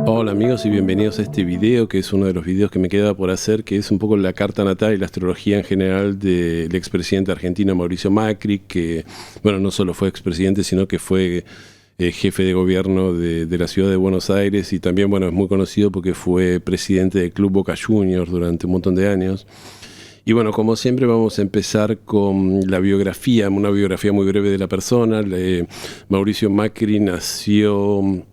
Hola amigos y bienvenidos a este video, que es uno de los videos que me queda por hacer, que es un poco la carta natal y la astrología en general del expresidente argentino Mauricio Macri, que, bueno, no solo fue expresidente, sino que fue jefe de gobierno de la ciudad de Buenos Aires, y también, bueno, es muy conocido porque fue presidente del Club Boca Juniors durante un montón de años. Y bueno, como siempre vamos a empezar con la biografía, una biografía muy breve de la persona. Mauricio Macri nació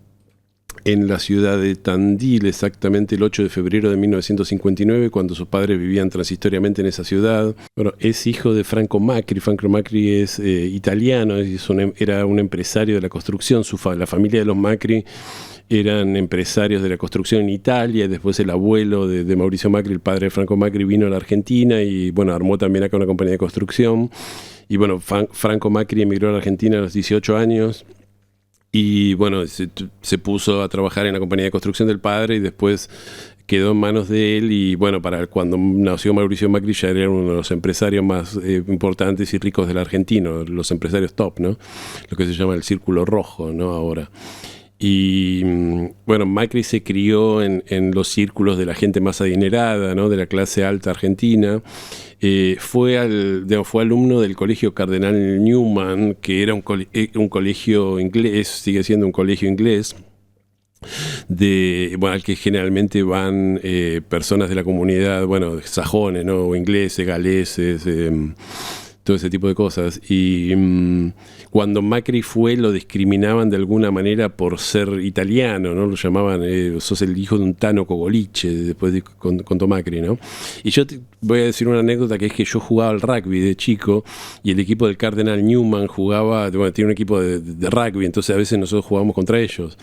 en la ciudad de Tandil, exactamente el 8 de febrero de 1959, cuando sus padres vivían transitoriamente en esa ciudad. Bueno, es hijo de Franco Macri. Franco Macri es italiano, era un empresario de la construcción. La familia de los Macri eran empresarios de la construcción en Italia. Después el abuelo de Mauricio Macri, el padre de Franco Macri, vino a la Argentina y, bueno, armó también acá una compañía de construcción. Y, bueno, Franco Macri emigró a la Argentina a los 18 años. Y bueno, se puso a trabajar en la compañía de construcción del padre y después quedó en manos de él. Y bueno, para cuando nació Mauricio Macri ya era uno de los empresarios más importantes y ricos del argentino, los empresarios top, ¿no? Lo que se llama el círculo rojo, ¿no? Ahora. Y bueno, Macri se crió en los círculos de la gente más adinerada, ¿no? De la clase alta argentina. Fue alumno del colegio Cardenal Newman, que era un colegio inglés, sigue siendo un colegio inglés, al que generalmente van personas de la comunidad, bueno, sajones, ¿no? O ingleses, galeses, todo ese tipo de cosas. Y cuando Macri fue, lo discriminaban de alguna manera por ser italiano, ¿no? Lo llamaban, sos el hijo de un Tano Cogoliche, después contó Macri, ¿no? Y yo voy a decir una anécdota, que es que yo jugaba al rugby de chico, y el equipo del Cardenal Newman tiene un equipo de rugby, entonces a veces nosotros jugábamos contra ellos.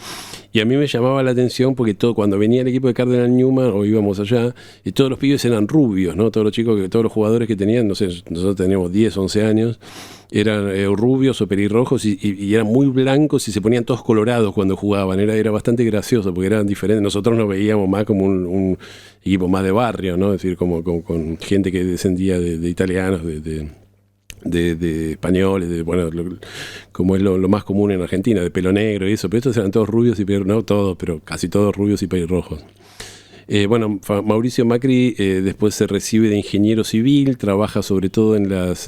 Y a mí me llamaba la atención porque cuando venía el equipo de Cardenal Newman, o íbamos allá, y todos los pibes eran rubios, ¿no? Todos los jugadores que tenían, no sé, nosotros teníamos 10, 11 años, eran rubios o pelirrojos y eran muy blancos y se ponían todos colorados cuando jugaban. Era bastante gracioso porque eran diferentes. Nosotros nos veíamos más como un equipo más de barrio, ¿no? Es decir, como con gente que descendía de italianos, de españoles, bueno, como es lo más común en Argentina, de pelo negro y eso. Pero estos eran todos rubios no todos, pero casi todos rubios y pelirrojos. Bueno, Mauricio Macri después se recibe de ingeniero civil, trabaja sobre todo en las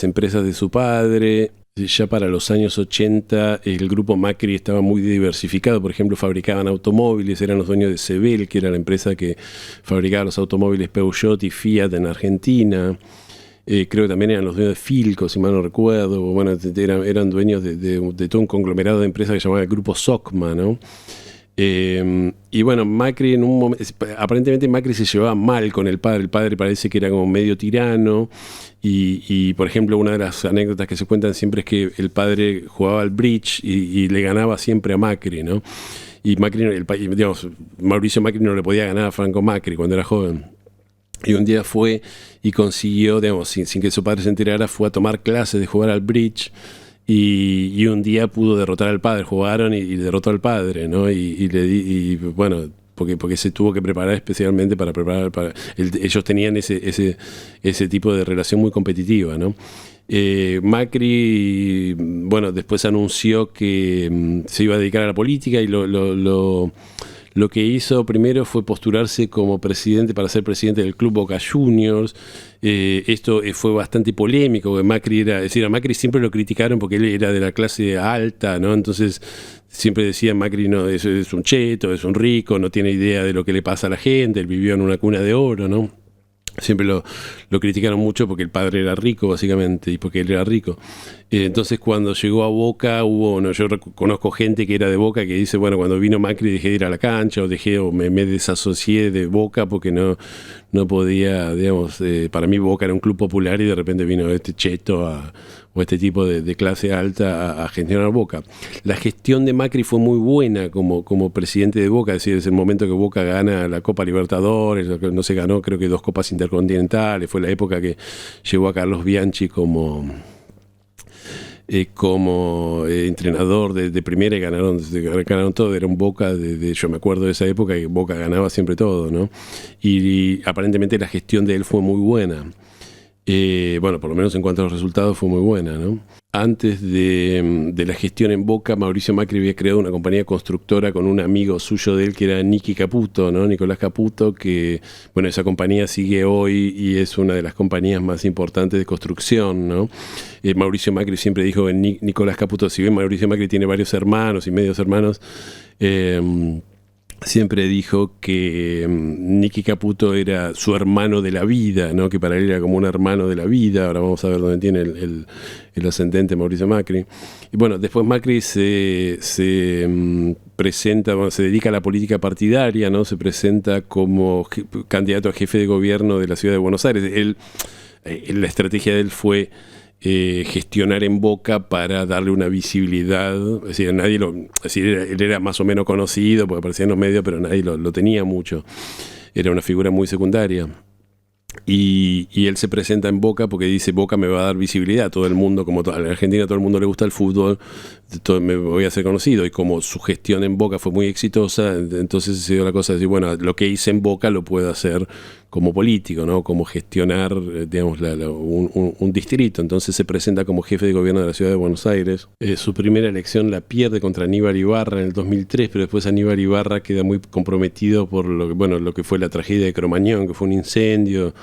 empresas de su padre. Ya para los años 80 el grupo Macri estaba muy diversificado. Por ejemplo, fabricaban automóviles, eran los dueños de Sebel, que era la empresa que fabricaba los automóviles Peugeot y Fiat en Argentina. Creo que también eran los dueños de Philco, si mal no recuerdo. Bueno, eran dueños de todo un conglomerado de empresas que se llamaba el grupo Socma, ¿no? Y bueno, Macri aparentemente Macri se llevaba mal con el padre parece que era como medio tirano, y por ejemplo, una de las anécdotas que se cuentan siempre es que el padre jugaba al bridge y le ganaba siempre a Macri, ¿no? Y Mauricio Macri no le podía ganar a Franco Macri cuando era joven. Y un día fue y consiguió, sin que su padre se enterara, fue a tomar clases de jugar al bridge. Y un día pudo derrotar al padre, jugaron y derrotó al padre, ¿no? Bueno, porque se tuvo que preparar especialmente ellos tenían ese tipo de relación muy competitiva, ¿no? Macri, bueno, después anunció que se iba a dedicar a la política, y lo que hizo primero fue postularse como presidente para ser presidente del Club Boca Juniors. Esto fue bastante polémico, porque a Macri siempre lo criticaron porque él era de la clase alta, ¿no? Entonces siempre decían, Macri no, es un cheto, es un rico, no tiene idea de lo que le pasa a la gente, él vivió en una cuna de oro, ¿no? Siempre lo criticaron mucho porque el padre era rico, básicamente, y porque él era rico. Entonces, cuando llegó a Boca, yo conozco gente que era de Boca que dice, bueno, cuando vino Macri dejé de ir a la cancha, o me desasocié de Boca porque no podía, para mí Boca era un club popular y de repente vino este cheto o este tipo de clase alta a gestionar Boca. La gestión de Macri fue muy buena como presidente de Boca, es decir, es el momento que Boca gana la Copa Libertadores, no se ganó, creo que 2 Copas Intercontinentales, fue la época que llevó a Carlos Bianchi como entrenador de primera, y ganaron todo. Era un Boca yo me acuerdo de esa época que Boca ganaba siempre todo, ¿no? Y aparentemente la gestión de él fue muy buena. Bueno, por lo menos en cuanto a los resultados fue muy buena, ¿no? Antes de la gestión en Boca, Mauricio Macri había creado una compañía constructora con un amigo suyo de él que era Nicky Caputo, ¿no? Nicolás Caputo, que, bueno, esa compañía sigue hoy y es una de las compañías más importantes de construcción, ¿no? Mauricio Macri siempre dijo que Nicolás Caputo, si bien Mauricio Macri tiene varios hermanos y medios hermanos, siempre dijo que Nicky Caputo era su hermano de la vida, ¿no? Que para él era como un hermano de la vida. Ahora vamos a ver dónde tiene el ascendente Mauricio Macri. Y bueno, después Macri se presenta, bueno, se dedica a la política partidaria, ¿no? Se presenta como candidato a jefe de gobierno de la ciudad de Buenos Aires. La estrategia de él fue gestionar en Boca para darle una visibilidad, es decir, él era más o menos conocido porque aparecía en los medios, pero nadie lo tenía mucho, era una figura muy secundaria. Y él se presenta en Boca porque dice: Boca me va a dar visibilidad a todo el mundo, como a la Argentina a todo el mundo le gusta el fútbol, me voy a hacer conocido. Y como su gestión en Boca fue muy exitosa, entonces se dio la cosa de decir: bueno, lo que hice en Boca lo puedo hacer como político, ¿no? Como gestionar, digamos, un distrito. Entonces se presenta como jefe de gobierno de la ciudad de Buenos Aires. Su primera elección la pierde contra Aníbal Ibarra en el 2003, pero después Aníbal Ibarra queda muy comprometido por lo que fue la tragedia de Cromañón, que fue un incendio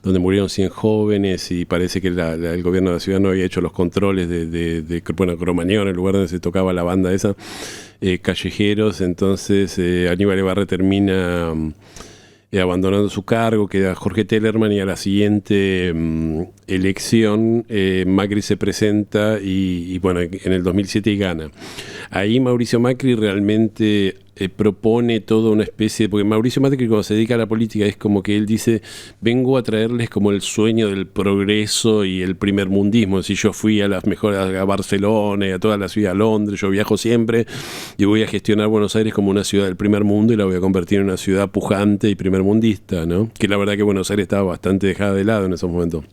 donde murieron 100 jóvenes, y parece que el gobierno de la ciudad no había hecho los controles de Cromañón, el lugar donde se tocaba la banda esa, callejeros. Entonces Aníbal Ibarra termina abandonando su cargo, queda Jorge Tellerman, y a la siguiente elección Macri se presenta y bueno, en el 2007 y gana. Ahí Mauricio Macri realmente propone toda una especie, porque Mauricio Macri cuando se dedica a la política es como que él dice: vengo a traerles como el sueño del progreso y el primermundismo. Si yo fui a las mejores, a Barcelona y a toda la ciudad, a Londres, yo viajo siempre y voy a gestionar Buenos Aires como una ciudad del primer mundo y la voy a convertir en una ciudad pujante y primermundista, ¿no? Que la verdad que Buenos Aires estaba bastante dejada de lado en esos momentos.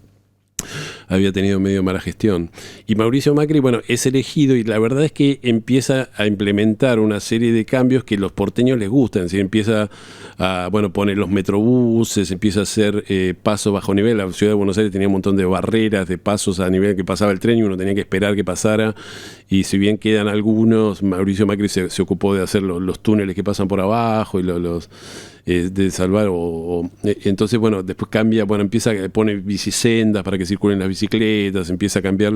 Había tenido medio mala gestión. Y Mauricio Macri, bueno, es elegido, y la verdad es que empieza a implementar una serie de cambios que los porteños les gustan. Es decir, empieza a, bueno, poner los metrobuses, empieza a hacer pasos bajo nivel. La ciudad de Buenos Aires tenía un montón de barreras, de pasos a nivel que pasaba el tren y uno tenía que esperar que pasara. Y si bien quedan algunos, Mauricio Macri se ocupó de hacer los túneles que pasan por abajo y de salvar, entonces bueno, después cambia, bueno, pone bicisendas para que circulen las bicicletas, empieza a cambiar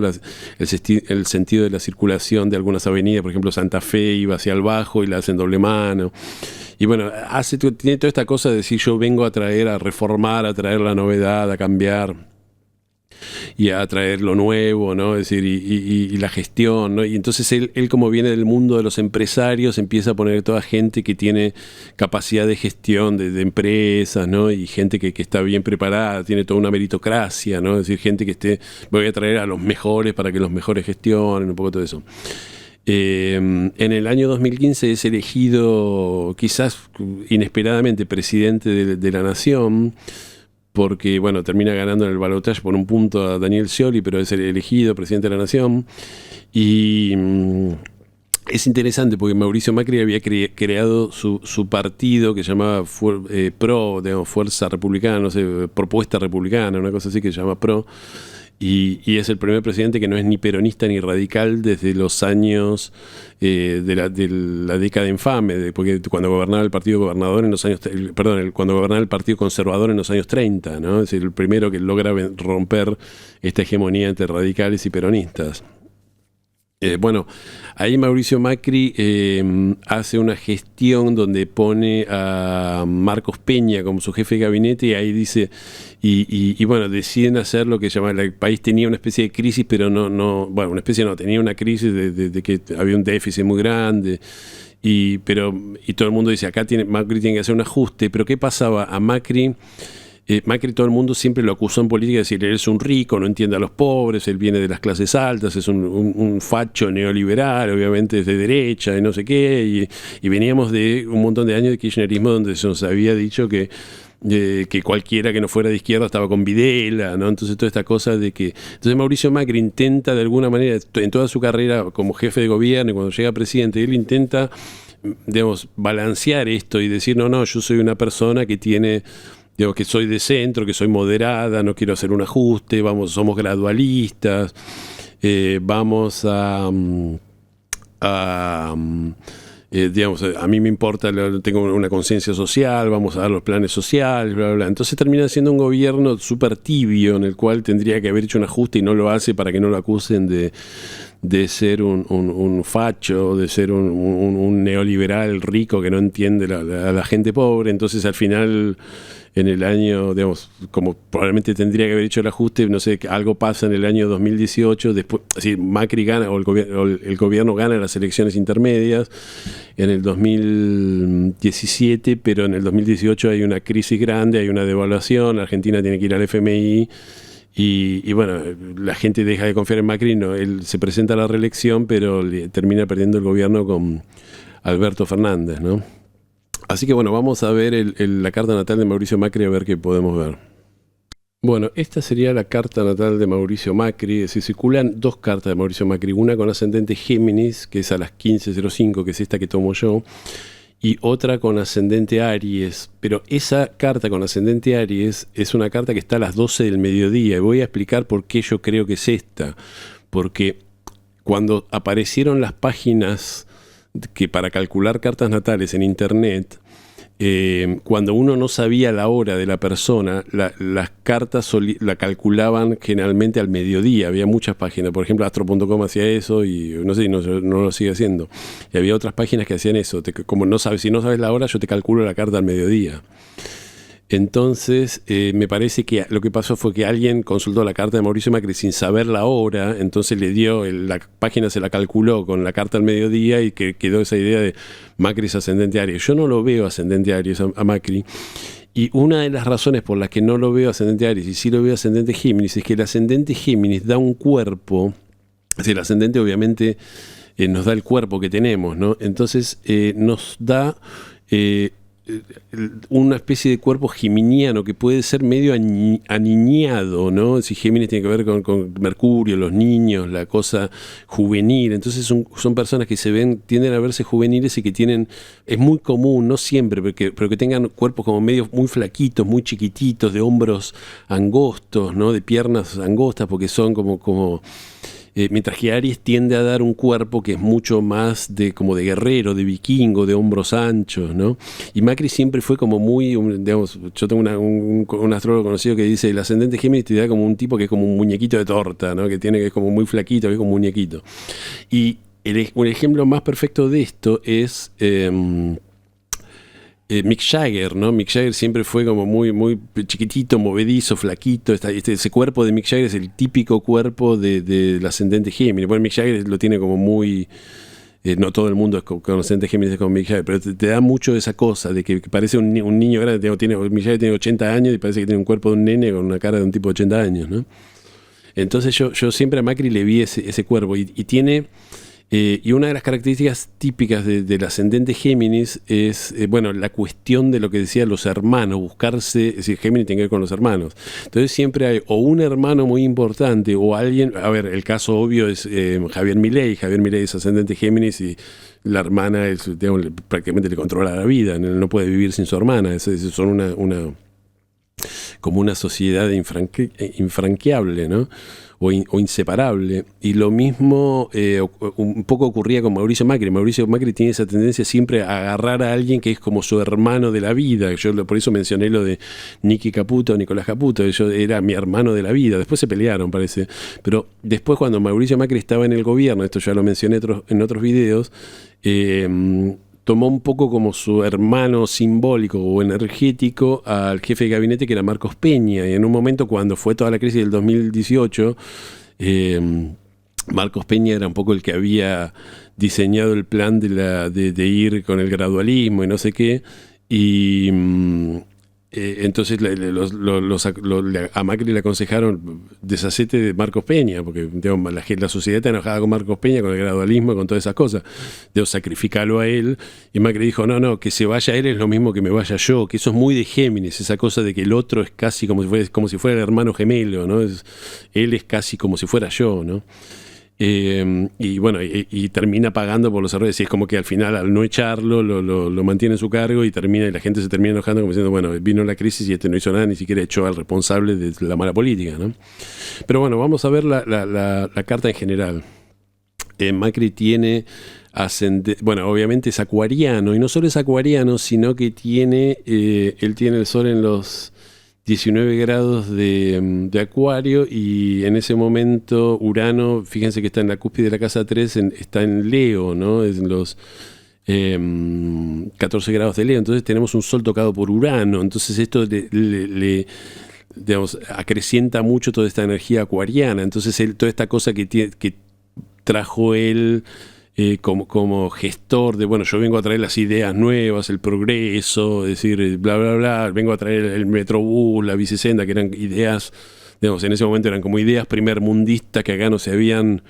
el sentido de la circulación de algunas avenidas. Por ejemplo, Santa Fe iba hacia el bajo y la hacen doble mano. Y bueno, tiene toda esta cosa de decir: yo vengo a traer, a reformar, a traer la novedad, a cambiar y a traer lo nuevo, ¿no? Es decir, y la gestión, ¿no? Y entonces él como viene del mundo de los empresarios, empieza a poner toda gente que tiene capacidad de gestión de empresas, ¿no? Y gente que está bien preparada, tiene toda una meritocracia, ¿no? Es decir, gente que voy a traer a los mejores para que los mejores gestionen, un poco todo eso. En el año 2015 es elegido, quizás inesperadamente, presidente de la Nación, porque bueno, termina ganando en el balotaje por un punto a Daniel Scioli, pero es el elegido presidente de la Nación. Y es interesante porque Mauricio Macri había creado su partido que se llamaba PRO, digamos, Fuerza Republicana, no sé, Propuesta Republicana, una cosa así que se llama PRO. Y es el primer presidente que no es ni peronista ni radical desde los años de la década infame, porque cuando gobernaba el Partido Gobernador en los años, cuando gobernaba el Partido Conservador en los años 30, ¿no? Es decir, el primero que logra romper esta hegemonía entre radicales y peronistas. Bueno, ahí Mauricio Macri hace una gestión donde pone a Marcos Peña como su jefe de gabinete, y ahí dice, y bueno, deciden hacer lo que se llama, el país tenía una especie de crisis, pero tenía una crisis de que había un déficit muy grande, y todo el mundo dice: acá Macri tiene que hacer un ajuste. Pero ¿qué pasaba? A Macri todo el mundo siempre lo acusó en política de decir: él es un rico, no entiende a los pobres, él viene de las clases altas, es un facho neoliberal, obviamente es de derecha y no sé qué, y veníamos de un montón de años de kirchnerismo donde se nos había dicho que cualquiera que no fuera de izquierda estaba con Videla, ¿no? Entonces toda esta cosa entonces Mauricio Macri intenta de alguna manera, en toda su carrera como jefe de gobierno y cuando llega presidente, él intenta, digamos, balancear esto y decir: no, yo soy una persona que tiene Digo que soy de centro, que soy moderada, no quiero hacer un ajuste, somos gradualistas, vamos digamos, a mí me importa, tengo una conciencia social, vamos a dar los planes sociales, bla, bla, bla. Entonces termina siendo un gobierno súper tibio en el cual tendría que haber hecho un ajuste y no lo hace para que no lo acusen de ser un facho, de ser un neoliberal rico que no entiende a la gente pobre. Entonces al final, en el año, digamos, como probablemente tendría que haber hecho el ajuste, no sé, algo pasa en el año 2018, después, así, Macri gana, o el gobierno gana las elecciones intermedias en el 2017, pero en el 2018 hay una crisis grande, hay una devaluación, Argentina tiene que ir al FMI, y bueno, la gente deja de confiar en Macri, no, él se presenta a la reelección, pero termina perdiendo el gobierno con Alberto Fernández, ¿no? Así que bueno, vamos a ver la carta natal de Mauricio Macri, a ver qué podemos ver. Bueno, esta sería la carta natal de Mauricio Macri. Es decir, circulan dos cartas de Mauricio Macri, una con ascendente Géminis, que es a las 15:05, que es esta que tomo yo, y otra con ascendente Aries. Pero esa carta con ascendente Aries es una carta que está a las 12 del mediodía, y voy a explicar por qué yo creo que es esta. Porque cuando aparecieron las páginas que para calcular cartas natales en internet, cuando uno no sabía la hora de la persona, las cartas la calculaban generalmente al mediodía. Había muchas páginas, por ejemplo Astro.com hacía eso, y no sé, no lo sigue haciendo. Y había otras páginas que hacían eso, como no sabes, si no sabes la hora, yo te calculo la carta al mediodía. Entonces, me parece que lo que pasó fue que alguien consultó la carta de Mauricio Macri sin saber la hora, entonces le dio, la página se la calculó con la carta al mediodía, y que quedó esa idea de Macri es ascendente Aries. Yo no lo veo ascendente Aries a Macri, y una de las razones por las que no lo veo ascendente Aries y sí lo veo ascendente Géminis es que el ascendente Géminis da un cuerpo, es decir, el ascendente obviamente nos da el cuerpo que tenemos, ¿no? Entonces nos da una especie de cuerpo geminiano que puede ser medio aniñado, ¿no? Si Géminis tiene que ver con Mercurio, los niños, la cosa juvenil. Entonces son personas que tienden a verse juveniles, y que tienen, es muy común, no siempre, pero que tengan cuerpos como medio muy flaquitos, muy chiquititos, de hombros angostos, ¿no? De piernas angostas, porque son como mientras que Aries tiende a dar un cuerpo que es mucho más como de guerrero, de vikingo, de hombros anchos, ¿no? Y Macri siempre fue como muy, digamos, yo tengo un astrólogo conocido que dice, el ascendente Géminis te da como un tipo que es como un muñequito de torta, ¿no? Que es como muy flaquito, que es como un muñequito. Y un ejemplo más perfecto de esto es Mick Jagger, ¿no? Mick Jagger siempre fue como muy, muy chiquitito, movedizo, flaquito. Ese cuerpo de Mick Jagger es el típico cuerpo del ascendente Géminis. Bueno, Mick Jagger lo tiene como muy... no todo el mundo es con ascendente Géminis con Mick Jagger, pero te da mucho esa cosa de que parece un niño grande. Mick Jagger tiene 80 años y parece que tiene un cuerpo de un nene con una cara de un tipo de 80 años, ¿no? Entonces yo siempre a Macri le vi ese cuerpo, y tiene... y una de las características típicas del ascendente Géminis es, bueno, la cuestión de lo que decía los hermanos, buscarse, es decir, Géminis tiene que ver con los hermanos. Entonces siempre hay o un hermano muy importante o alguien, a ver, el caso obvio es Javier Milei. Javier Milei es ascendente Géminis y la hermana digamos, prácticamente le controla la vida, no puede vivir sin su hermana. Son como una sociedad infranqueable, ¿no? O inseparable. Y lo mismo un poco ocurría con Mauricio Macri. Mauricio Macri tiene esa tendencia siempre a agarrar a alguien que es como su hermano de la vida. Yo por eso mencioné lo de Nicolás Caputo. Era mi hermano de la vida. Después se pelearon, parece. Pero después, cuando Mauricio Macri estaba en el gobierno, esto ya lo mencioné en otros videos, tomó un poco como su hermano simbólico o energético al jefe de gabinete, que era Marcos Peña. Y en un momento, cuando fue toda la crisis del 2018, Marcos Peña era un poco el que había diseñado el plan de ir con el gradualismo y no sé qué. Y entonces a Macri le aconsejaron deshacete de Marcos Peña, porque digamos, la sociedad está enojada con Marcos Peña, con el gradualismo, con todas esas cosas. Sacrificarlo a él. Y Macri dijo, no, que se vaya él es lo mismo que me vaya yo, que eso es muy de Géminis, esa cosa de que el otro es casi como si fuera el hermano gemelo, ¿no? Él es casi como si fuera yo, ¿no? Y bueno, y termina pagando por los errores. Y es como que al final, al no echarlo, lo mantiene en su cargo y la gente se termina enojando como diciendo, bueno, vino la crisis y este no hizo nada, ni siquiera echó al responsable de la mala política, ¿no? Pero bueno, vamos a ver la carta en general. Macri tiene bueno, obviamente es acuariano, y no solo es acuariano, sino que él tiene el sol en los 19 grados de Acuario, y en ese momento Urano, fíjense que está en la cúspide de la casa 3, está en Leo, ¿no? Es en los 14 grados de Leo, entonces tenemos un sol tocado por Urano, entonces esto digamos, acrecienta mucho toda esta energía acuariana, entonces toda esta cosa que trajo él como gestor de, bueno, yo vengo a traer las ideas nuevas, el progreso, es decir, bla, bla, bla, vengo a traer el Metrobús, la bicicenda, que eran ideas, digamos, en ese momento eran como ideas primermundistas que acá no se habían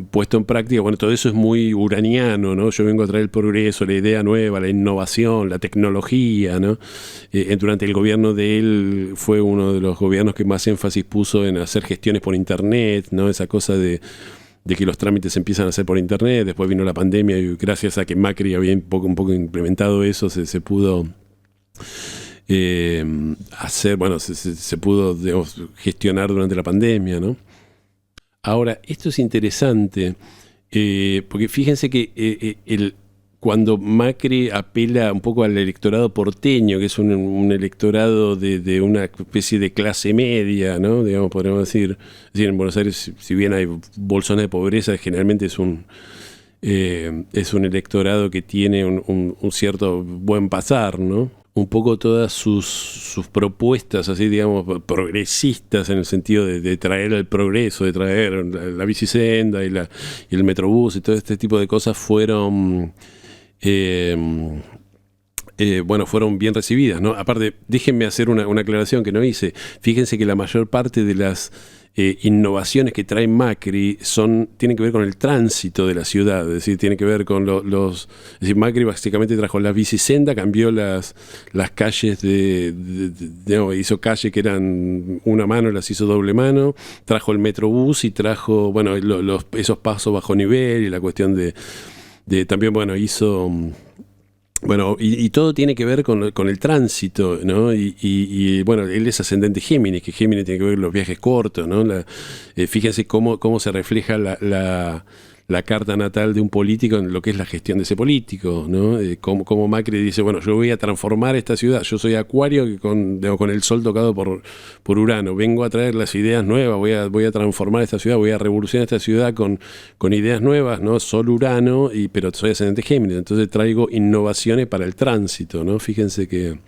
puesto en práctica. Bueno, todo eso es muy uraniano, ¿no? Yo vengo a traer el progreso, la idea nueva, la innovación, la tecnología, ¿no? Durante el gobierno de él fue uno de los gobiernos que más énfasis puso en hacer gestiones por internet, ¿no? Esa cosa de que los trámites se empiezan a hacer por internet. Después vino la pandemia y gracias a que Macri había un poco implementado eso, se pudo hacer, bueno, se pudo, digamos, gestionar durante la pandemia, ¿no? Ahora, esto es interesante, porque fíjense que cuando Macri apela un poco al electorado porteño, que es un electorado de una especie de clase media, ¿no? Digamos, podríamos decir, en Buenos Aires, si bien hay bolsones de pobreza, generalmente es un electorado que tiene un cierto buen pasar, ¿no? Un poco todas sus propuestas, así digamos, progresistas, en el sentido de traer el progreso, de traer la bicicenda y el Metrobús y todo este tipo de cosas fueron fueron bien recibidas, ¿no? Aparte, déjenme hacer una aclaración que no hice. Fíjense que la mayor parte de las innovaciones que trae Macri tienen que ver con el tránsito de la ciudad, es decir, tiene que ver con es decir, Macri básicamente trajo la bicicenda, cambió las calles hizo calles que eran una mano, las hizo doble mano, trajo el Metrobús y trajo, bueno, esos pasos bajo nivel y la cuestión de también, bueno, hizo... Bueno, y todo tiene que ver con el tránsito, ¿no? Y bueno, él es ascendente Géminis, que Géminis tiene que ver con los viajes cortos, ¿no? Fíjense cómo se refleja la carta natal de un político en lo que es la gestión de ese político, ¿no? Como Macri dice, bueno, yo voy a transformar esta ciudad, yo soy Acuario con el sol tocado por Urano, vengo a traer las ideas nuevas, voy a transformar esta ciudad, voy a revolucionar esta ciudad con ideas nuevas, ¿no? Sol Urano, pero soy ascendente Géminis, entonces traigo innovaciones para el tránsito, ¿no? Fíjense que...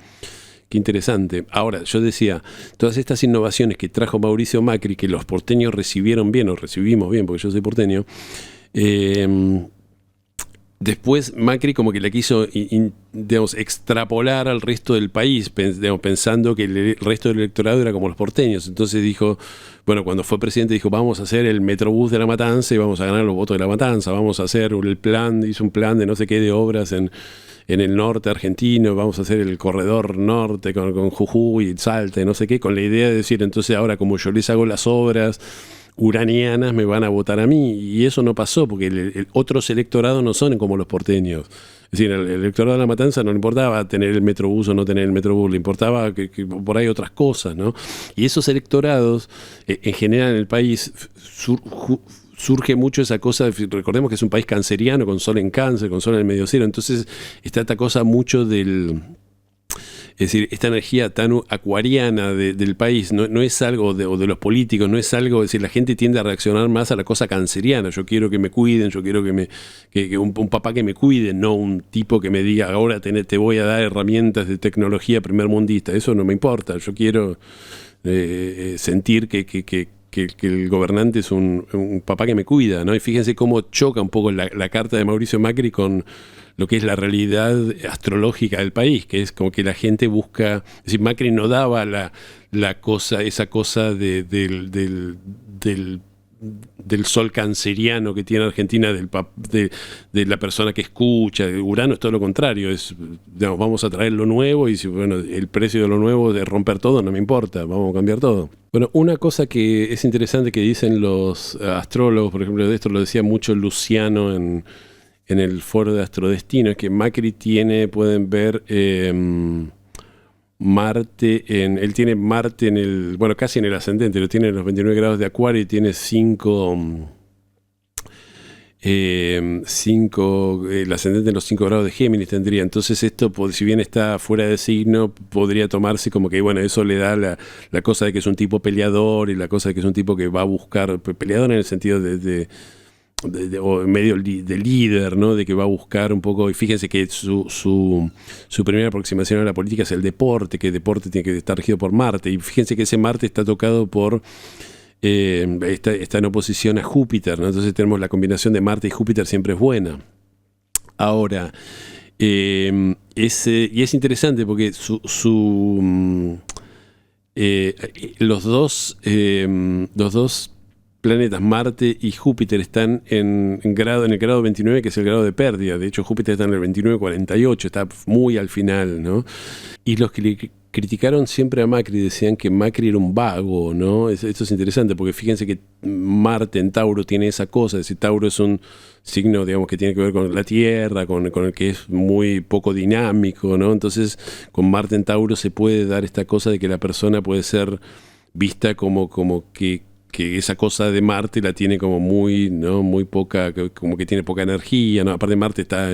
Qué interesante. Ahora, yo decía, todas estas innovaciones que trajo Mauricio Macri, que los porteños recibieron bien, o recibimos bien, porque yo soy porteño, después Macri como que la quiso digamos, extrapolar al resto del país, pensando que el resto del electorado era como los porteños. Entonces dijo, bueno, cuando fue presidente dijo, vamos a hacer el Metrobús de La Matanza y vamos a ganar los votos de La Matanza, vamos a hacer hizo un plan de no sé qué de obras en el norte argentino, vamos a hacer el corredor norte con Jujuy, Salta, no sé qué, con la idea de decir, entonces ahora como yo les hago las obras uranianas, me van a votar a mí, y eso no pasó, porque otros electorados no son como los porteños. Es decir, el electorado de La Matanza no le importaba tener el Metrobús o no tener el Metrobús, le importaba que por ahí otras cosas, ¿no? Y esos electorados, en general en el país, surge mucho esa cosa, recordemos que es un país canceriano, con sol en Cáncer, con sol en el medio cero, entonces está esta cosa mucho es decir, esta energía tan acuariana del país no es algo, o de los políticos, no es algo, es decir, la gente tiende a reaccionar más a la cosa canceriana, yo quiero que me cuiden, yo quiero que un papá que me cuide, no un tipo que me diga, ahora te voy a dar herramientas de tecnología primermundista, eso no me importa, yo quiero sentir que el gobernante es un papá que me cuida, ¿no? Y fíjense cómo choca un poco la carta de Mauricio Macri con lo que es la realidad astrológica del país, que es como que la gente busca, es decir, Macri no daba esa cosa del del sol canceriano que tiene Argentina, de la persona que escucha. Urano es todo lo contrario, digamos, vamos a traer lo nuevo y si bueno, el precio de lo nuevo de romper todo no me importa, vamos a cambiar todo. Bueno, una cosa que es interesante que dicen los astrólogos, por ejemplo, de esto lo decía mucho Luciano en el foro de Astrodestino, es que Macri tiene, pueden ver, él tiene Marte bueno, casi en el ascendente, lo tiene en los 29 grados de Acuario y tiene 5, el ascendente en los 5 grados de Géminis tendría. Entonces esto, si bien está fuera de signo, podría tomarse como que, bueno, eso le da la cosa de que es un tipo peleador y la cosa de que es un tipo que va a buscar, peleador en el sentido o medio de líder, ¿no? De que va a buscar un poco, y fíjense que su primera aproximación a la política es el deporte, que el deporte tiene que estar regido por Marte, y fíjense que ese Marte está tocado por, está en oposición a Júpiter, ¿no? Entonces tenemos la combinación de Marte y Júpiter siempre es buena. Ahora, y es interesante porque los dos planetas Marte y Júpiter están en el grado 29, que es el grado de pérdida. De hecho, Júpiter está en el 29,48, está muy al final, ¿no? Y los que le criticaron siempre a Macri decían que Macri era un vago, ¿no? Esto es interesante porque fíjense que Marte en Tauro tiene esa cosa, es decir, Tauro es un signo, digamos, que tiene que ver con la Tierra, con el que es muy poco dinámico, ¿no? Entonces, con Marte en Tauro se puede dar esta cosa de que la persona puede ser vista como que esa cosa de Marte la tiene como muy, ¿no? Muy poca, como que tiene poca energía, ¿no? Aparte Marte está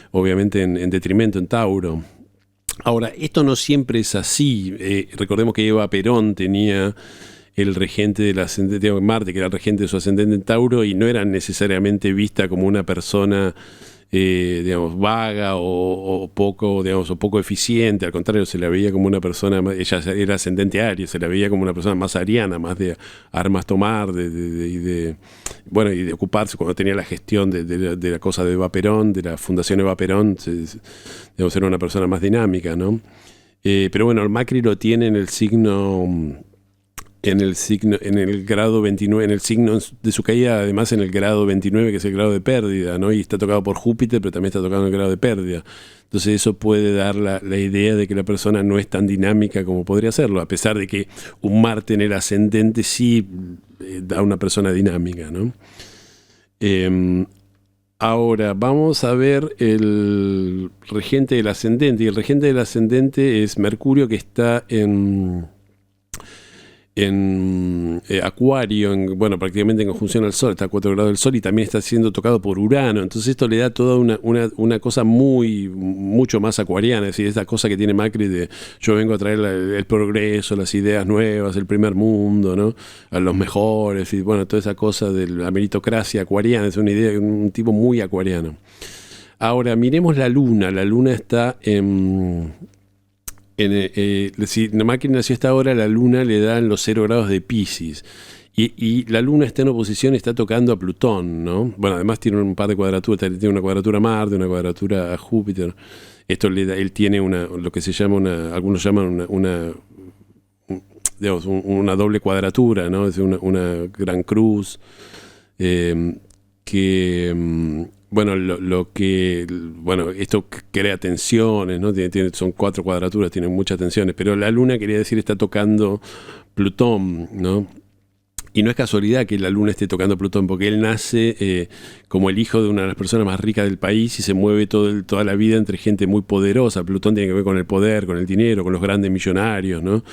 obviamente en detrimento en Tauro. Ahora, esto no siempre es así. Recordemos que Eva Perón tenía el regente del ascendente de Marte, que era el regente de su ascendente en Tauro, y no era necesariamente vista como una persona digamos, vaga o poco, digamos, o poco eficiente. Al contrario, se la veía como una persona, ella era ascendente Aries, se la veía como una persona más ariana, más de armas tomar, bueno, y de ocuparse cuando tenía la gestión de la cosa de Eva Perón, de la Fundación Eva Perón, digamos, era una persona más dinámica, ¿no? Pero bueno, el Macri lo tiene en el signo, en el grado 29, en el signo de su caída, además en el grado 29, que es el grado de pérdida, ¿no? Y está tocado por Júpiter, pero también está tocado en el grado de pérdida. Entonces eso puede dar la idea de que la persona no es tan dinámica como podría serlo, a pesar de que un Marte en el ascendente sí da una persona dinámica, ¿no? Ahora vamos a ver el regente del ascendente, y el regente del ascendente es Mercurio, que está en Acuario, bueno, prácticamente en conjunción al Sol, está a 4 grados del Sol y también está siendo tocado por Urano. Entonces esto le da toda una cosa mucho más acuariana, es decir, esta cosa que tiene Macri de yo vengo a traer el progreso, las ideas nuevas, el primer mundo, ¿no? A los mejores, y bueno, toda esa cosa de la meritocracia acuariana, es una idea, un tipo muy acuariano. Ahora, miremos la Luna está si Macri nació hasta ahora, la Luna le da en los 0 grados de Piscis. Y la Luna está en oposición y está tocando a Plutón, ¿no? Bueno, además tiene un par de cuadraturas, tiene una cuadratura a Marte, una cuadratura a Júpiter. Esto le da, él tiene lo que se llama algunos llaman digamos, una doble cuadratura, ¿no? Es una gran cruz bueno, esto crea tensiones, ¿no? Son 4 cuadraturas, tienen muchas tensiones, pero la Luna, quería decir, está tocando Plutón, ¿no? Y no es casualidad que la Luna esté tocando Plutón, porque él nace como el hijo de una de las personas más ricas del país y se mueve toda la vida entre gente muy poderosa. Plutón tiene que ver con el poder, con el dinero, con los grandes millonarios, ¿no?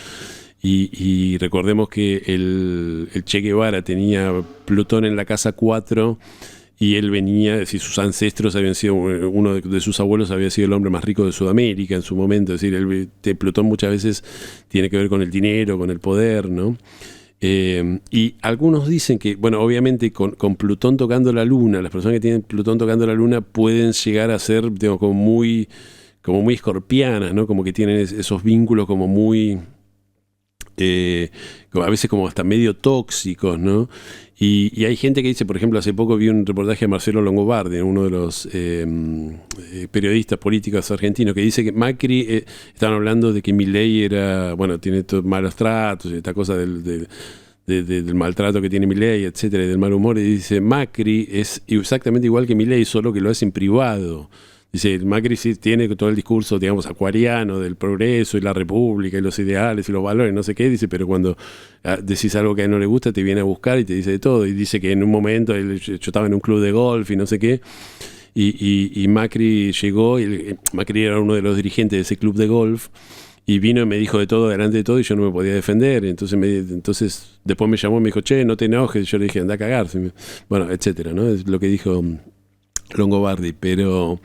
Y recordemos que el Che Guevara tenía Plutón en la casa 4 y él venía, es decir, sus ancestros habían sido, uno de sus abuelos había sido el hombre más rico de Sudamérica en su momento, es decir, Plutón muchas veces tiene que ver con el dinero, con el poder, ¿no? Y algunos dicen que, bueno, obviamente con Plutón tocando la Luna, las personas que tienen Plutón tocando la Luna pueden llegar a ser, digamos, como muy escorpianas, ¿no? Como que tienen esos vínculos como muy, a veces como hasta medio tóxicos, ¿no? Y hay gente que dice, por ejemplo, hace poco vi un reportaje de Marcelo Longobardi, uno de los periodistas políticos argentinos, que dice que Macri, estaban hablando de que Milei era, bueno, tiene malos tratos y esta cosa del maltrato que tiene Milei, etcétera, y del mal humor, y dice, Macri es exactamente igual que Milei, solo que lo hace en privado. Dice, Macri sí tiene todo el discurso, digamos, acuariano del progreso y la república y los ideales y los valores, no sé qué, dice, pero cuando decís algo que a él no le gusta, te viene a buscar y te dice de todo. Y dice que en un momento yo estaba en un club de golf y no sé qué, y Macri llegó, y Macri era uno de los dirigentes de ese club de golf, y vino y me dijo de todo, delante de todo, y yo no me podía defender. Entonces después me llamó y me dijo, che, no te enojes. Y yo le dije, anda a cagarse. Bueno, etcétera, ¿no? Es lo que dijo Longobardi. Pero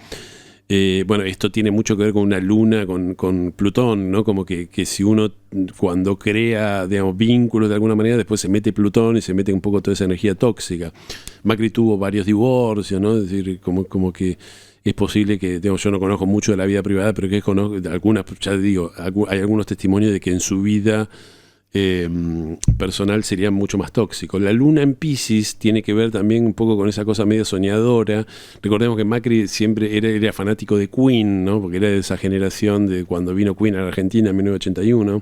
bueno, esto tiene mucho que ver con una luna, con Plutón, ¿no? Como que si uno cuando crea, digamos, vínculos de alguna manera, después se mete Plutón y se mete un poco toda esa energía tóxica. Macri tuvo varios divorcios, ¿no? Es decir, como que es posible que, digamos, yo no conozco mucho de la vida privada, pero que conozco algunas, ya digo, hay algunos testimonios de que en su vida personal sería mucho más tóxico. La luna en Piscis tiene que ver también un poco con esa cosa medio soñadora. Recordemos que Macri siempre era fanático de Queen, ¿no? Porque era de esa generación de cuando vino Queen a la Argentina en 1981.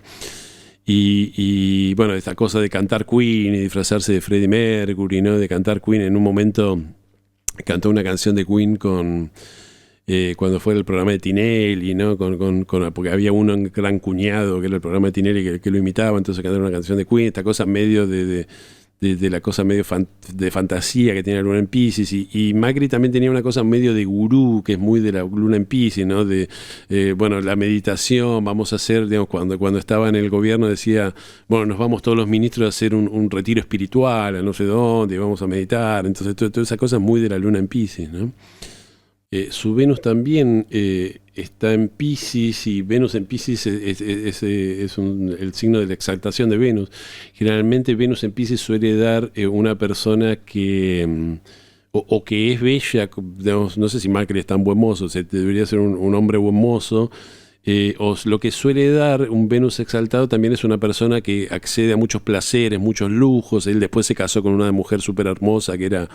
Y bueno, esta cosa de cantar Queen y disfrazarse de Freddie Mercury, ¿no? De cantar Queen. En un momento cantó una canción de Queen cuando fue el programa de Tinelli, ¿no? Porque había un gran cuñado que era el programa de Tinelli que lo imitaba, entonces cantaron una canción de Queen, esta cosa medio de la cosa medio de fantasía que tiene la luna en Piscis, y Macri también tenía una cosa medio de gurú, que es muy de la luna en Piscis, ¿no? Bueno, la meditación, vamos a hacer, digamos, cuando estaba en el gobierno decía, bueno, nos vamos todos los ministros a hacer un retiro espiritual a no sé dónde, vamos a meditar. Entonces toda esa cosa es muy de la luna en Piscis, ¿no? Su Venus también está en Piscis, y Venus en Piscis es el signo de la exaltación de Venus. Generalmente Venus en Piscis suele dar una persona que o que es bella, digamos, no sé si Macri es tan buen mozo, debería ser un hombre buen mozo. O lo que suele dar un Venus exaltado también es una persona que accede a muchos placeres, muchos lujos. Él después se casó con una mujer súper hermosa que era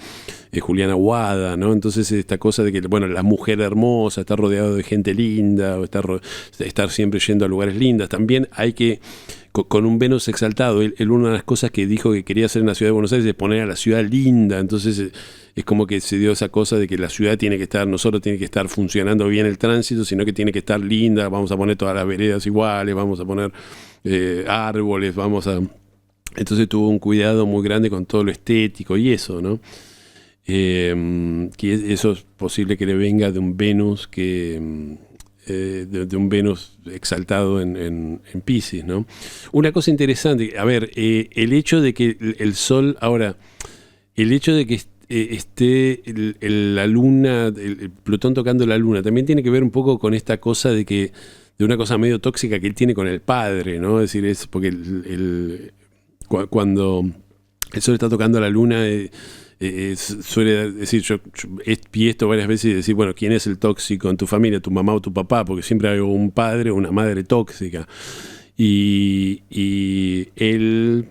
Juliana Aguada, ¿no? Entonces esta cosa de que, bueno, la mujer hermosa, estar rodeado de gente linda, o estar siempre yendo a lugares lindos. También hay que, con un Venus exaltado, él una de las cosas que dijo que quería hacer en la ciudad de Buenos Aires es poner a la ciudad linda. Entonces es como que se dio esa cosa de que la ciudad tiene que estar, no solo tiene que estar funcionando bien el tránsito, sino que tiene que estar linda. Vamos a poner todas las veredas iguales, vamos a poner árboles, entonces tuvo un cuidado muy grande con todo lo estético y eso, ¿no? Que eso es posible que le venga de un Venus de un Venus exaltado en Piscis, ¿no? Una cosa interesante, a ver, el hecho de que el Sol, ahora, el hecho de que esté la Luna, el Plutón tocando la Luna, también tiene que ver un poco con esta cosa de una cosa medio tóxica que él tiene con el padre, ¿no? Es decir, es porque cuando el Sol está tocando la Luna, suele decir, yo vi esto varias veces y decir, bueno, ¿quién es el tóxico en tu familia, tu mamá o tu papá? Porque siempre hay un padre o una madre tóxica. Y él,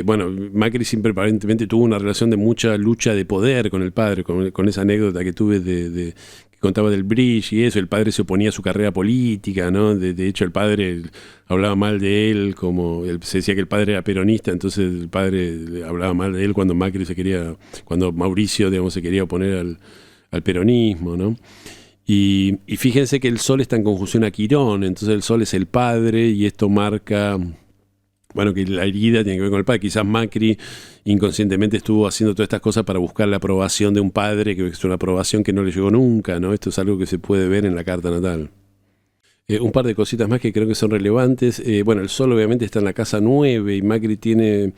bueno, Macri siempre aparentemente tuvo una relación de mucha lucha de poder con el padre, con esa anécdota que tuve que contaba del bridge y eso. El padre se oponía a su carrera política, ¿no? De hecho, el padre hablaba mal de él, se decía que el padre era peronista, entonces el padre hablaba mal de él cuando cuando Mauricio, digamos, se quería oponer al peronismo, ¿no? Y fíjense que el Sol está en conjunción a Quirón, entonces el Sol es el padre, y esto marca, bueno, que la herida tiene que ver con el padre. Quizás Macri inconscientemente estuvo haciendo todas estas cosas para buscar la aprobación de un padre, que es una aprobación que no le llegó nunca, ¿no? Esto es algo que se puede ver en la carta natal. Un par de cositas más que creo que son relevantes. Bueno, el Sol obviamente está en la casa 9, y Macri tiene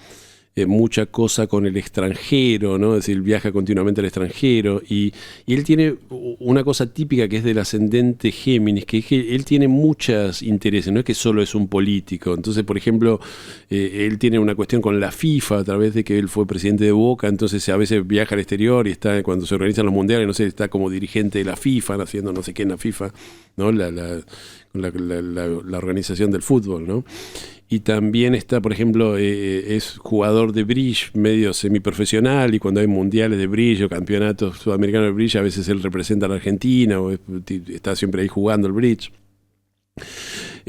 mucha cosa con el extranjero, ¿no? Es decir, viaja continuamente al extranjero, y él tiene una cosa típica que es del ascendente Géminis, que él tiene muchos intereses, no es que solo es un político. Entonces, por ejemplo, él tiene una cuestión con la FIFA a través de que él fue presidente de Boca, entonces a veces viaja al exterior y está, cuando se organizan los mundiales, no sé, está como dirigente de la FIFA, haciendo no sé qué en la FIFA, ¿no? La organización del fútbol, ¿no? Y también está, por ejemplo, es jugador de bridge medio semiprofesional, y cuando hay mundiales de bridge o campeonatos sudamericanos de bridge, a veces él representa a la Argentina, o está siempre ahí jugando el bridge.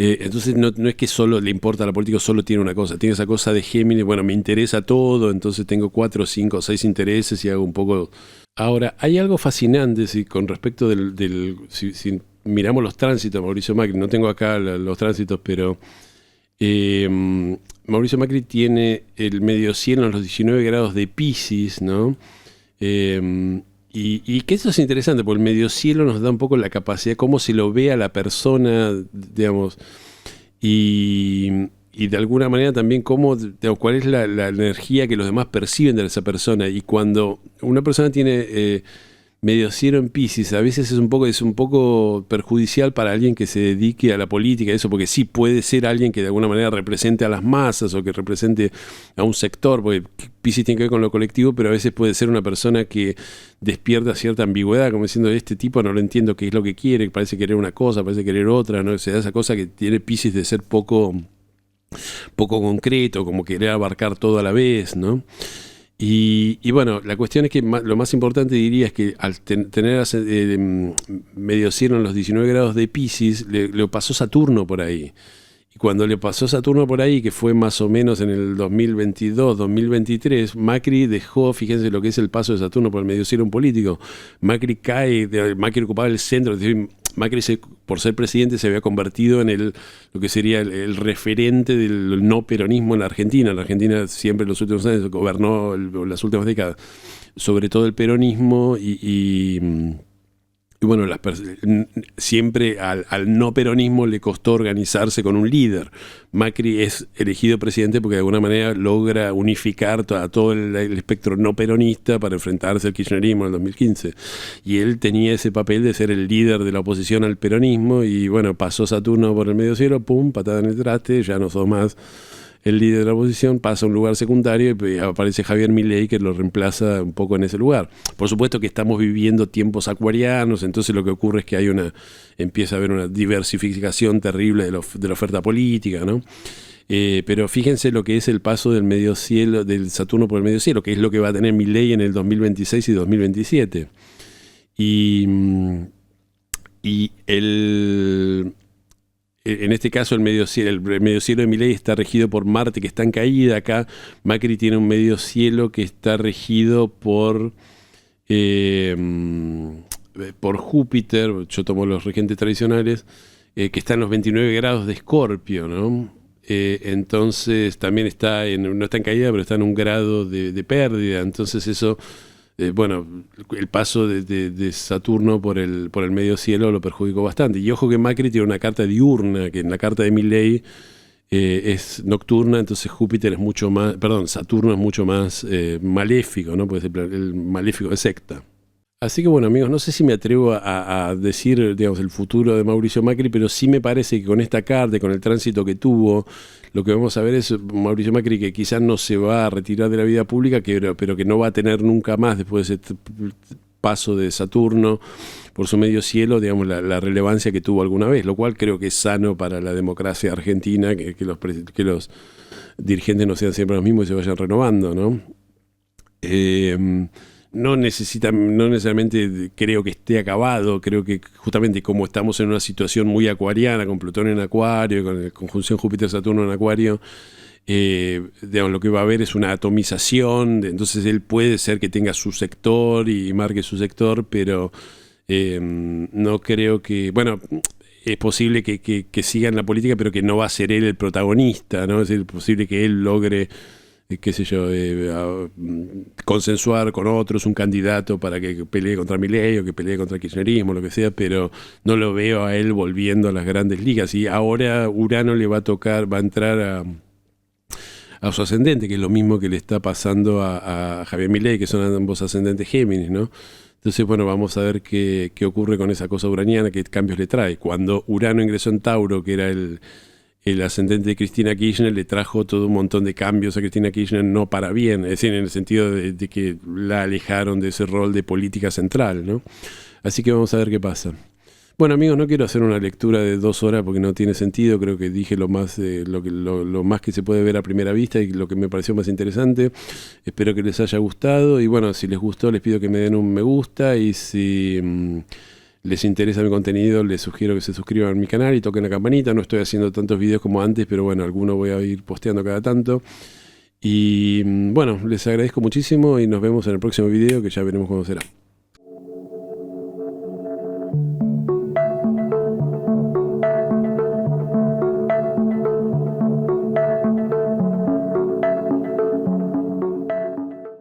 Entonces no es que solo le importa a la política, solo tiene una cosa, tiene esa cosa de Géminis, bueno, me interesa todo, entonces tengo 4, 5, 6 intereses y hago un poco... Ahora, hay algo fascinante con respecto si miramos los tránsitos de Mauricio Macri, no tengo acá los tránsitos, pero Mauricio Macri tiene el medio cielo en los 19 grados de Piscis, ¿no? Y que eso es interesante, porque el medio cielo nos da un poco la capacidad, cómo se lo ve a la persona, digamos, y de alguna manera también cómo, digamos, cuál es la energía que los demás perciben de esa persona. Y cuando una persona tiene medio cielo en Piscis, a veces es un poco perjudicial para alguien que se dedique a la política, eso, porque sí puede ser alguien que de alguna manera represente a las masas o que represente a un sector, porque Piscis tiene que ver con lo colectivo, pero a veces puede ser una persona que despierta cierta ambigüedad, como diciendo, este tipo no lo entiendo qué es lo que quiere, parece querer una cosa, parece querer otra, ¿no? O sea, esa cosa que tiene Piscis de ser poco concreto, como querer abarcar todo a la vez, ¿no? Y bueno, la cuestión es que lo más importante diría es que al tener medio cielo en los 19 grados de Piscis, le pasó Saturno por ahí. Y cuando le pasó Saturno por ahí, que fue más o menos en el 2022, 2023, Macri dejó, fíjense lo que es el paso de Saturno por el medio cielo en político. Macri ocupaba el centro, es decir, Macri por ser presidente se había convertido en lo que sería el referente del no peronismo en la Argentina. La Argentina siempre en los últimos años gobernó, las últimas décadas, sobre todo el peronismo y bueno, siempre al no peronismo le costó organizarse con un líder. Macri es elegido presidente porque de alguna manera logra unificar a todo el espectro no peronista para enfrentarse al kirchnerismo en el 2015. Y él tenía ese papel de ser el líder de la oposición al peronismo y bueno, pasó Saturno por el medio cielo, pum, patada en el traste, ya no sos más el líder de la oposición, pasa a un lugar secundario y aparece Javier Milei que lo reemplaza un poco en ese lugar. Por supuesto que estamos viviendo tiempos acuarianos, entonces lo que ocurre es que empieza a haber una diversificación terrible de la oferta política, ¿no? Pero fíjense lo que es el paso del medio cielo, del Saturno por el medio cielo, que es lo que va a tener Milei en el 2026 y 2027. En este caso el medio cielo de Milei está regido por Marte, que está en caída. Acá Macri tiene un medio cielo que está regido por Júpiter, yo tomo los regentes tradicionales, que está en los 29 grados de Escorpio, ¿no? Entonces también no está en caída, pero está en un grado de pérdida. Entonces eso... bueno, el paso de Saturno por el medio cielo lo perjudicó bastante. Y ojo que Macri tiene una carta diurna, que en la carta de Milei es nocturna, entonces Saturno es mucho más maléfico, ¿no? Puede ser el maléfico de secta. Así que bueno, amigos, no sé si me atrevo a decir, digamos, el futuro de Mauricio Macri, pero sí me parece que con esta carta y con el tránsito que tuvo, lo que vamos a ver es Mauricio Macri que quizás no se va a retirar de la vida pública, pero que no va a tener nunca más, después de ese paso de Saturno por su medio cielo, digamos, la relevancia que tuvo alguna vez, lo cual creo que es sano para la democracia argentina, que los dirigentes no sean siempre los mismos y se vayan renovando, ¿no? No necesariamente creo que esté acabado, creo que justamente como estamos en una situación muy acuariana, con Plutón en Acuario, con la conjunción Júpiter-Saturno en Acuario, digamos, lo que va a haber es una atomización, entonces él puede ser que tenga su sector y marque su sector, pero no creo que... Bueno, es posible que siga en la política, pero que no va a ser él el protagonista, ¿no? Es posible que él logre... qué sé yo, consensuar con otros un candidato para que pelee contra Milei o que pelee contra el kirchnerismo, lo que sea, pero no lo veo a él volviendo a las grandes ligas. Y ahora Urano le va a entrar a su ascendente, que es lo mismo que le está pasando a Javier Milei, que son ambos ascendentes Géminis, ¿no? Entonces, bueno, vamos a ver qué ocurre con esa cosa uraniana, qué cambios le trae. Cuando Urano ingresó en Tauro, que era el ascendente de Cristina Kirchner, le trajo todo un montón de cambios a Cristina Kirchner, no para bien, es decir, en el sentido de que la alejaron de ese rol de política central, ¿no? Así que vamos a ver qué pasa. Bueno, amigos, no quiero hacer una lectura de 2 horas porque no tiene sentido, creo que dije lo más que se puede ver a primera vista y lo que me pareció más interesante. Espero que les haya gustado y bueno, si les gustó les pido que me den un me gusta y si... les interesa mi contenido, les sugiero que se suscriban a mi canal y toquen la campanita. No estoy haciendo tantos videos como antes, pero bueno, algunos voy a ir posteando cada tanto. Y bueno, les agradezco muchísimo y nos vemos en el próximo video, que ya veremos cómo será.